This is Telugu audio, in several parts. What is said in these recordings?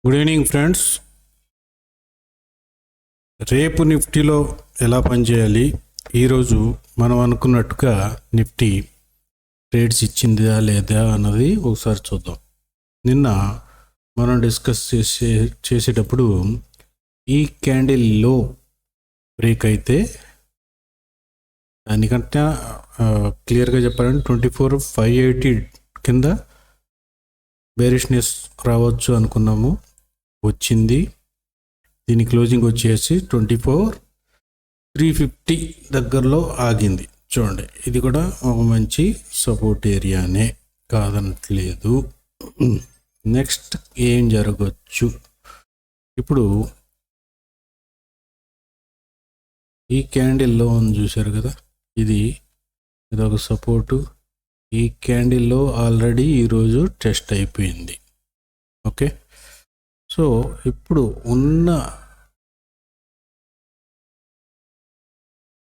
Good evening friends. రేపు నిఫ్టీలో ఎలా పనిచేయాలి, ఈరోజు మనం అనుకున్నట్టుగా నిఫ్టీ ట్రేడ్స్ ఇచ్చిందా లేదా అన్నది ఒకసారి చూద్దాం. నిన్న మనం డిస్కస్ చేసేటప్పుడు ఈ క్యాండిల్లో బ్రేక్ అయితే దానికంటే క్లియర్గా చెప్పాలంటే 24,580 కింద బేరిష్నెస్ రావచ్చు అనుకున్నాము, వచ్చింది. దీని క్లోజింగ్ వచ్చేసి 24,350 దగ్గరలో ఆగింది. చూడండి, ఇది కూడా ఒక మంచి సపోర్ట్ ఏరియానే, కాదనట్లేదు. నెక్స్ట్ ఏం జరగచ్చు? ఇప్పుడు ఈ క్యాండిల్లో చూశారు కదా, ఇదొక సపోర్టు. ఈ క్యాండిల్లో ఆల్రెడీ ఈరోజు టెస్ట్ అయిపోయింది. ఓకే, సో ఇప్పుడు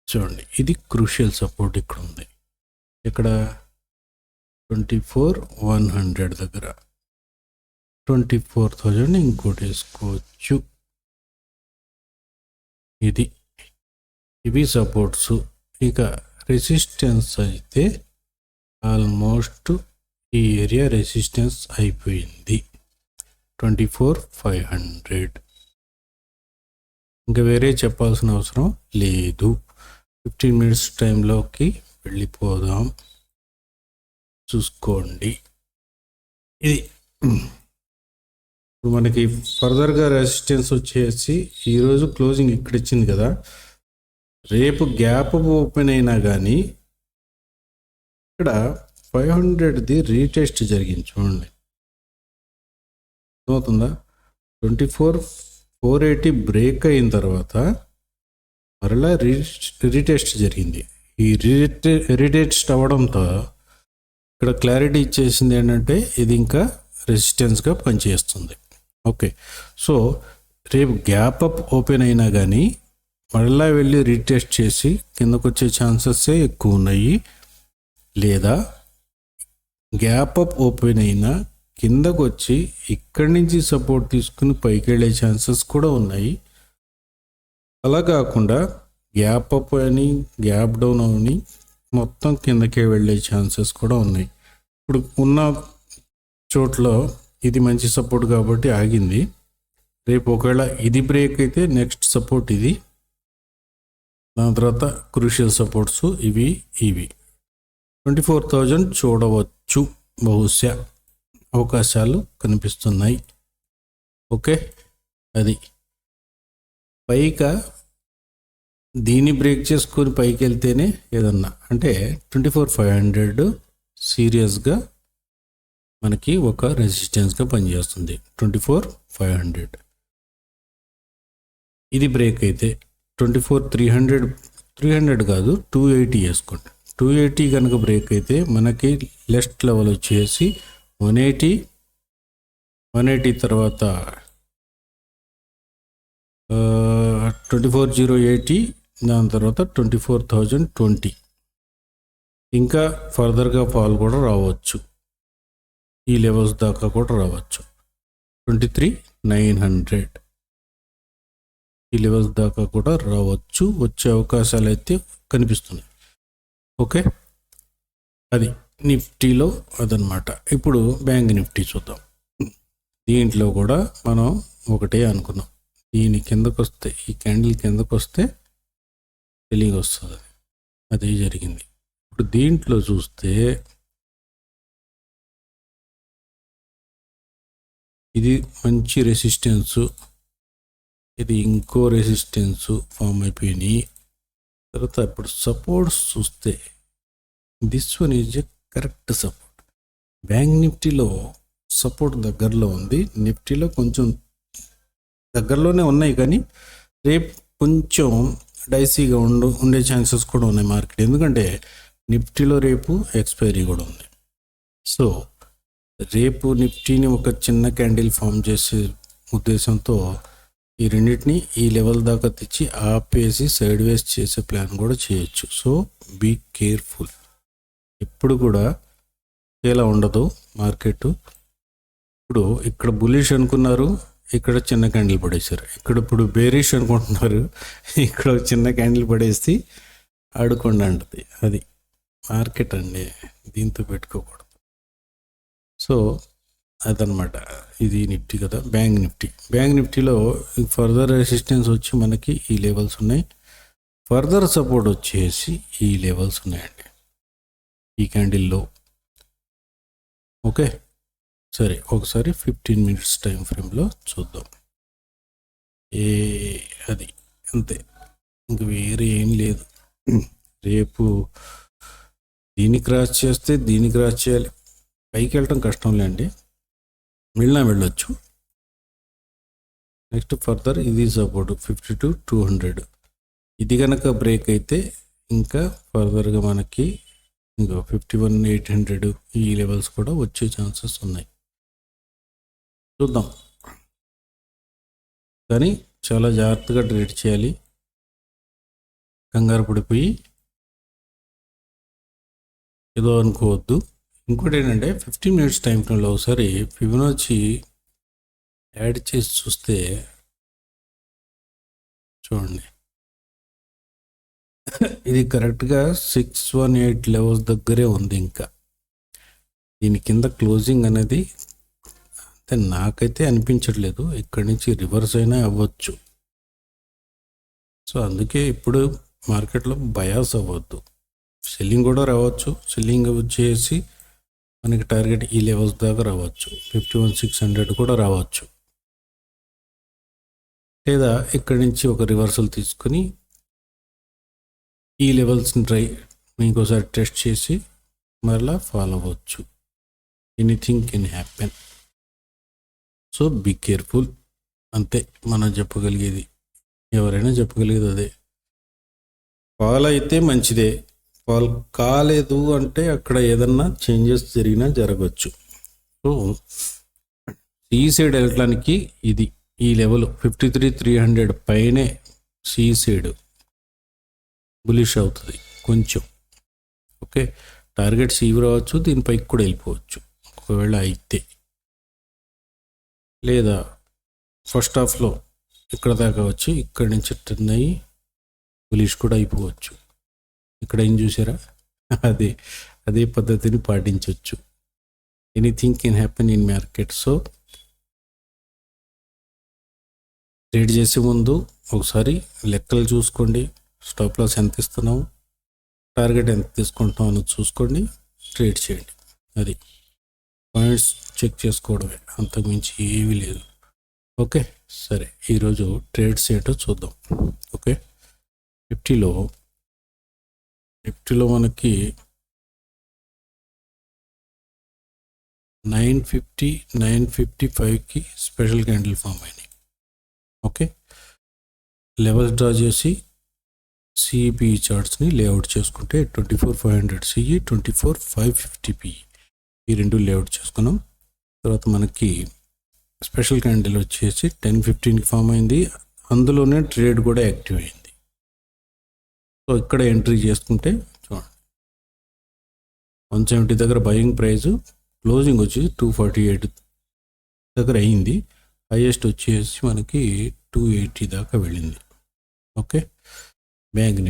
చూడండి, ఇది క్రూషియల్ సపోర్ట్ ఇక్కడ ఉంది. ఇక్కడ 24,100 దగ్గర 24,000 ఇంకోటి వేసుకోవచ్చు. ఇవి సపోర్ట్స్. ఇక రెసిస్టెన్స్ అయితే ఆల్మోస్ట్ ఈ ఏరియా రెసిస్టెన్స్ అయిపోయింది, 24,500. ఇంకా వేరే చెప్పాల్సిన అవసరం లేదు. 15 మినిట్స్ టైంలోకి వెళ్ళిపోదాం, చూసుకోండి. ఇది ఇప్పుడు మనకి ఫర్దర్గా రెసిస్టెన్స్ వచ్చేసి ఈరోజు క్లోజింగ్ ఇక్కడ ఇచ్చింది కదా, రేపు గ్యాప్ ఓపెన్ అయినా కానీ ఇక్కడ 500ది రీటెస్ట్ జరిగింది. చూడండి, అవుతుందా? 24,480 బ్రేక్ అయిన తర్వాత మరలా రీటెస్ట్ జరిగింది. ఈ రీటెస్ట్ అవ్వడంతో ఇక్కడ క్లారిటీ ఇచ్చేసింది ఏంటంటే ఇది ఇంకా రెసిస్టెన్స్గా పనిచేస్తుంది. ఓకే, సో రేపు గ్యాప్ అప్ ఓపెన్ అయినా కానీ మరలా వెళ్ళి రీటెస్ట్ చేసి కిందకు వచ్చే ఛాన్సెస్సే ఎక్కువ ఉన్నాయి. లేదా గ్యాప్ అప్ ఓపెన్ అయినా కిందకు వచ్చి ఇక్కడి నుంచి సపోర్ట్ తీసుకుని పైకి వెళ్ళే ఛాన్సెస్ కూడా ఉన్నాయి. అలా కాకుండా గ్యాప్ అప్ అని గ్యాప్ డౌన్ అని మొత్తం కిందకే వెళ్ళే ఛాన్సెస్ కూడా ఉన్నాయి. ఇప్పుడు ఉన్న చోట్ల ఇది మంచి సపోర్ట్ కాబట్టి ఆగింది. రేపు ఒకవేళ ఇది బ్రేక్ అయితే నెక్స్ట్ సపోర్ట్ ఇది, దాని తర్వాత క్రూషియల్ సపోర్ట్స్ ఇవి 24,000 చూడవచ్చు, బహుశా అవకాశాలు కనిపిస్తున్నాయి. ఓకే, అది పైగా దీన్ని బ్రేక్ చేసుకొని పైకి వెళ్తేనే ఏదన్నా అంటే 24,500 సీరియస్గా మనకి ఒక రెసిస్టెన్స్గా పనిచేస్తుంది. 24,500 ఇది బ్రేక్ అయితే 24,300 కాదు 280 వేసుకోండి. 280 కనుక బ్రేక్ అయితే మనకి లెఫ్ట్ లెవెల్ వచ్చేసి 180 తర్వాత 24,080, దాని తర్వాత 24,020. ఇంకా ఫర్దర్గా ఫాల్ కూడా రావచ్చు, ఈ లెవెల్స్ దాకా కూడా రావచ్చు. 23,900 ఈ లెవెల్స్ దాకా కూడా రావచ్చు, వచ్చే అవకాశాలు అయితే కనిపిస్తున్నాయి. ఓకే, అది నిఫ్టీలో అదనమాట. ఇప్పుడు బ్యాంక్ నిఫ్టీ చూద్దాం. దీంట్లో కూడా మనం ఒకటే అనుకున్నాం, దీని కిందకు వస్తే ఈ క్యాండిల్ కిందకు వస్తే సెల్లింగ్ వస్తుంది, అదే జరిగింది. ఇప్పుడు దీంట్లో చూస్తే ఇది మంచి రెసిస్టెన్సు, ఇది ఇంకో రెసిస్టెన్స్ ఫామ్ అయిపోయినాయి. తర్వాత ఇప్పుడు సపోర్ట్స్ చూస్తే this one is a correct support. Bank నిఫ్టీలో సపోర్ట్ దగ్గరలో ఉంది, నిఫ్టీలో కొంచెం దగ్గరలోనే ఉన్నాయి, కానీ రేపు కొంచెం డైసీగా ఉండే ఛాన్సెస్ కూడా ఉన్నాయి మార్కెట్. ఎందుకంటే నిఫ్టీలో రేపు ఎక్స్పైరీ కూడా ఉంది. సో రేపు నిఫ్టీని ఒక చిన్న క్యాండిల్ ఫామ్ చేసే ఉద్దేశంతో ఈ రెండింటిని ఈ లెవెల్ దాకా తెచ్చి ఆపేసి సైడ్ వేస్ చేసే ప్లాన్ కూడా చేయొచ్చు. So be careful. ఎప్పుడు కూడా ఇలా ఉండదు మార్కెట్. ఇప్పుడు ఇక్కడ బులిష్ అనుకున్నారు, ఇక్కడ చిన్న క్యాండిల్ పడేశారు. ఇక్కడ ఇప్పుడు బేరిష్ అనుకుంటున్నారు, ఇక్కడ చిన్న క్యాండిల్ పడేసి ఆడుకోండి అంటది. అది మార్కెట్ అండి, దీంతో పెట్టుకోకూడదు. సో అదనమాట. ఇది నిఫ్టీ కదా. బ్యాంక్ నిఫ్టీలో ఫర్దర్ రెసిస్టెన్స్ వచ్చి మనకి ఈ లెవెల్స్ ఉన్నాయి, ఫర్దర్ సపోర్ట్ వచ్చేసి ఈ లెవెల్స్ ఉన్నాయండి, ఈ క్యాండిల్లో. ఓకే, సరే ఒకసారి 15 minutes టైం ఫ్రేమ్లో చూద్దాం. అది అంతే, ఇంక వేరే ఏం లేదు. రేపు దీన్ని క్రాస్ చేస్తే దీన్ని క్రాస్ చేయాలి. పైకి వెళ్ళటం కష్టం లేండి, వెళ్ళొచ్చు. నెక్స్ట్ ఫర్దర్ ఇది సపోర్ట్ 52,200. ఇది కనుక బ్రేక్ అయితే ఇంకా ఫర్దర్గా మనకి ఇంకా 51,800 ఈ లెవెల్స్ కూడా వచ్చే ఛాన్సెస్ ఉన్నాయి. చూద్దాం, కానీ చాలా జాగ్రత్తగా ట్రేడ్ చేయాలి, కంగారు పడిపోయి ఏదో అనుకోవద్దు. ఇంకోటి ఏంటంటే 15 minutes టైం ఫ్రేమ్లో ఒకసారి ఫిబొనాచి యాడ్ చేసి చూస్తే చూడండి, ఇది కరెక్ట్గా 618 లెవెల్స్ దగ్గరే ఉంది. ఇంకా దీని కింద క్లోజింగ్ అనేది అంటే నాకైతే అనిపించట్లేదు ఇక్కడి నుంచి రివర్స్ అయినా అవ్వచ్చు. సో అందుకే ఇప్పుడు మార్కెట్లో బయాస్ అవ్వద్దు, సెల్లింగ్ కూడా రావచ్చు. సెల్లింగ్ వచ్చేసి మనకి టార్గెట్ ఈ లెవెల్స్ దాకా రావచ్చు, 51,600 కూడా రావచ్చు. లేదా ఇక్కడి నుంచి ఒక రివర్సల్ తీసుకుని ఈ లెవెల్స్ని ఇంకోసారి టెస్ట్ చేసి మరలా ఫాలో అవ్వచ్చు. Anything can happen. So be careful, అంతే మనం చెప్పగలిగేది, ఎవరైనా చెప్పగలిగేది అదే. ఫాల్ అయితే మంచిదే, ఫాల్ కాలేదు అంటే అక్కడ ఏదన్నా చేంజెస్ జరిగినా జరగవచ్చు. సో సి సైడ్ వెళ్ళటానికి ఇది ఈ లెవెల్ 53,300 పైనే సి సైడ్ బులిష్ అవుతుంది కొంచెం. ఓకే, టార్గెట్స్ ఇవి రావచ్చు, దీనిపైకి కూడా వెళ్ళిపోవచ్చు ఒకవేళ అయితే. లేదా ఫస్ట్ హాఫ్లో ఇక్కడ దాకా వచ్చి ఇక్కడి నుంచి టర్న్ అయ్యి బులిష్ కూడా అయిపోవచ్చు. ఇక్కడ ఏం చూసారా, అదే పద్ధతిని పాటించవచ్చు. Anything can happen in market. So trade చేసే ముందు ఒకసారి లెక్కలు చూసుకోండి, స్టాప్ లాస్ ఎంత ఇస్తున్నాము, టార్గెట్ ఎంత తీసుకుంటున్నాం అన్నది చూసుకోండి, ట్రేడ్ చేయండి. అది పాయింట్స్ చెక్ చేసుకోవడమే, అంతకుమించి ఏమీ లేదు. ఓకే, సరే ఈరోజు ట్రేడ్స్ ఏంటో చూద్దాం. ఓకే, నిఫ్టీలో మనకి 950, 955కి స్పెషల్ క్యాండిల్ ఫామ్ అయినాయి. ఓకే, లెవెల్స్ డ్రా చేసి సిఈపిఈ చార్ట్స్ని లేఅవుట్ చేసుకుంటే 24,500 సిఈ, 24,550 ఈ రెండు లేఅవుట్ చేసుకున్నాం. తర్వాత మనకి స్పెషల్ క్యాండిల్ వచ్చేసి 10:15కి ఫామ్ అయింది, అందులోనే ట్రేడ్ కూడా యాక్టివ్ అయింది. సో ఇక్కడ ఎంట్రీ చేసుకుంటే చూడండి 170 దగ్గర బయింగ్ ప్రైస్, క్లోజింగ్ వచ్చేసి 248 దగ్గర అయింది, హైయెస్ట్ వచ్చేసి మనకి 280 దాకా వెళ్ళింది. ఓకే, బ్యాంక్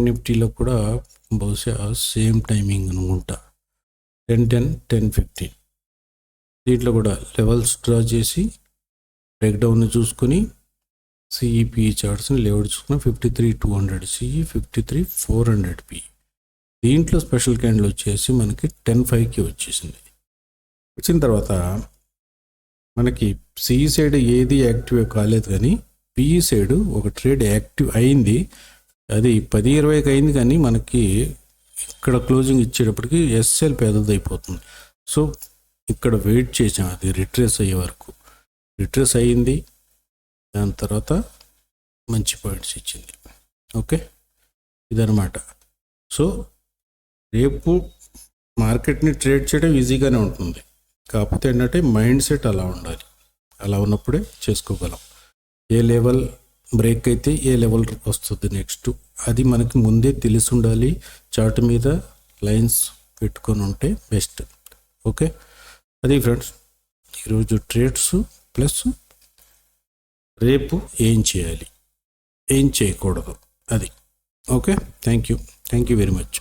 నిఫ్టీలో కూడా బహుశా సేమ్ టైమింగ్ అనుకుంటా, 10:10, 10:15. దీంట్లో కూడా లెవెల్స్ డ్రా చేసి బ్రేక్డౌన్ని చూసుకొని సిఈపిఈ చార్ట్స్ని లేఅవుట్ చూసుకుని 53,200 సిఈ, 53,400 పి. దీంట్లో స్పెషల్ క్యాండిల్ వచ్చేసి మనకి 10:05కి వచ్చేసింది. వచ్చిన తర్వాత మనకి సిఈ సైడ్ ఏది యాక్టివ్ కాలేదు, కానీ పిఈ సైడ్ ఒక ట్రేడ్ యాక్టివ్ అయింది. అది 10:20కి అయింది, కానీ మనకి ఇక్కడ క్లోజింగ్ ఇచ్చేటప్పటికి ఎస్ఎల్ పెద్దదైపోతుంది. సో ఇక్కడ వెయిట్ చేసాం, అది రిట్రేస్ అయ్యే వరకు. రిట్రేస్ అయ్యింది, దాని తర్వాత మంచి పాయింట్స్ ఇచ్చింది. ఓకే, ఇదనమాట. సో రేపు మార్కెట్ని ట్రేడ్ చేయడం ఈజీగానే ఉంటుంది, కాకపోతే ఏంటంటే మైండ్ సెట్ అలా ఉండాలి, అలా ఉన్నప్పుడే చేసుకోగలం. ఏ లెవెల్ బ్రేక్ అయితే ఏ లెవెల్ వస్తుంది నెక్స్ట్, అది మనకి ముందే తెలిసి ఉండాలి. చార్ట్ మీద లైన్స్ పెట్టుకొని ఉంటే బెస్ట్. ఓకే, అది ఫ్రెండ్స్ ఈరోజు ట్రేడ్స్. ప్లస్ రేపు ఏం చేయాలి, ఏం చేయకూడదు, అది. Okay, thank you very much.